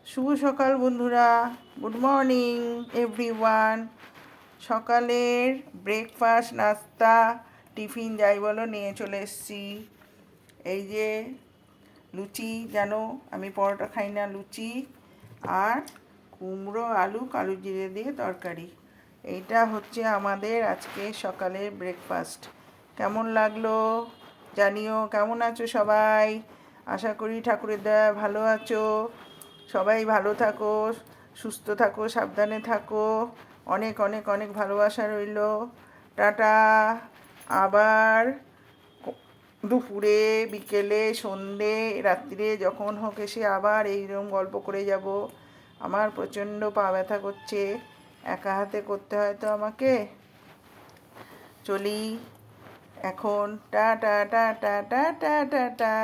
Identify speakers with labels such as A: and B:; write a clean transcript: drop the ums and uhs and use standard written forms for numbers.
A: শুভ সকাল বন্ধুরা, good morning everyone. সকালের ব্রেকফাস্ট, নাস্তা, টিফিন যাই বলো নিয়ে চলে এসেছি। এই যে লুচি, জানো আমি পরোটা খাই না, লুচি আর কুমড়ো আলু কালো জিরে দিয়ে তরকারি। এইটা হচ্ছে আমাদের আজকে সকালের ব্রেকফাস্ট। কেমন লাগলো জানিও। কেমন আছো সবাই? আশা করি ঠাকুরের দয়া ভালো আছো। সবাই ভালো থাকো, সুস্থ থাকো, সাবধানে থাকো। অনেক অনেক অনেক ভালোবাসা রইল। টাটা। আবার দুপুরে, বিকেলে, সন্ধে, রাত্রিরে যখন হোক এসে আবার এইরকম গল্প করে যাব। আমার প্রচণ্ড পা ব্যথা করছে, একা হাতে করতে হয় তো আমাকে। চলি এখন। টা টা টা টা টা টা টা টা।